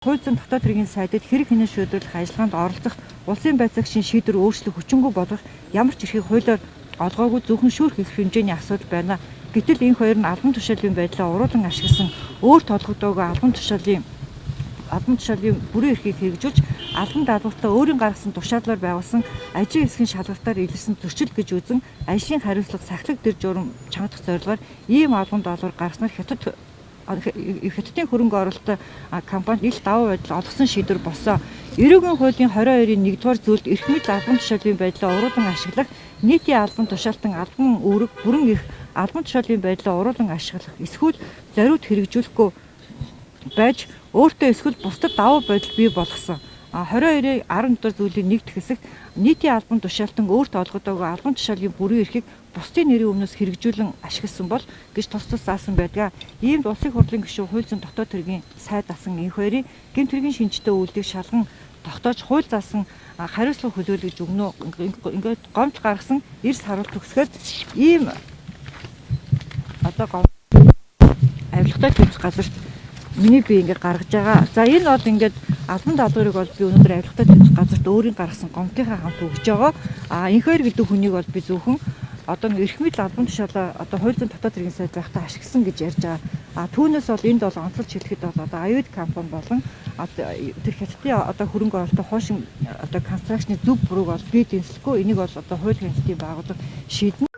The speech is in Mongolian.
Хууль зүйн дотоод хэргийн сайдад хэрэг хянан шийдвэрлэх ажиллагаанд оролцох улсын байцаагчийн шийдвэр өөрчлөх хүчингүй болгох ямар ч эрхийг хуулиар олгоогүй зөвхөн шүүрх эрх хэмжээний асуудал байна. Гэтэл энэ хоёр нь албан тушаалын байдлаа уруулан ашигласан өөр тодорхойдоогүй албан тушаалын бүрэн эрхийг хэрэгжүүлж албан даалгавартаа өөрийн гаргасан тушаалаар байгуулсан ажийн эсхийн шалгалтаар илэрсэн зөрчил гэж үзэн ажлын хариуцлага сахилах төр журам чангадах зорилгоор ийм албан даалгавар гаргаснаар Хятадын хөрөнгө оруулалт компанид ил даваа байдал олгосон шийдвэр болсон. Эрүүгийн хуулийн 22-ийн 1-р зүйлд эрх мэдэл албан тушаалын байдлаа уруулан ашиглах, нийтийн албан тушаалтан албан үүрэг бүрэн эрх албан тушаалын байдлаа уруулан ашиглах, эсвэл зориуд хэрэгжүүлэхгүй байж өөртөө эсвэл бусдад даваа байдал бий болгосон. 22-ийн 11-р зүйлийн 1-р хэсэгт нийтийн албан тушаалтан өөрт олгодоогүй албан тушаалын бүрэн эрхийг бусдын нэрийн өмнөөс хэрэгжүүлэн ашигласан бол гэж тус заасан байдаг. Иймд улсын хурлын гишүүн хууль зүйн дотоод хэргийн сайд асан энэ хоёрын гэмт хэргийн шинжтэй үйлдэл шалган тогтоож хууль заасан хариуцлага хөлөөл гэж өгнө. Ингээд гомдол гаргасан эрс харуулт төгсгөөд ийм одоо авилгатай төвч газарт миний би ингээд гаргаж байгаа. За энэ бол ингээд албан даалгаврыг бол би өнөөдөр авилгатай төвч газарт өөрийн гаргасан гомдлынхаа хамт өгж байгаа. Энэ хоёр гэдэг хүнийг бол би зөвхөн одоо эрх мэдэл албан тушаалаа одоо хууль зүйн дотоод хэргийн сайд байхдаа ашигласан гэж ярьж байгаа. Түүнээс бол энд бол онцлж хэлэхэд бол одоо аюуд компани болон тэр Хятадын одоо хөрөнгө оруулалтын хуушин одоо констракшны зөв бүрэг бол би дэнслэхгүй. Энийг бол одоо хууль хяналтын байгууллага шийднэ.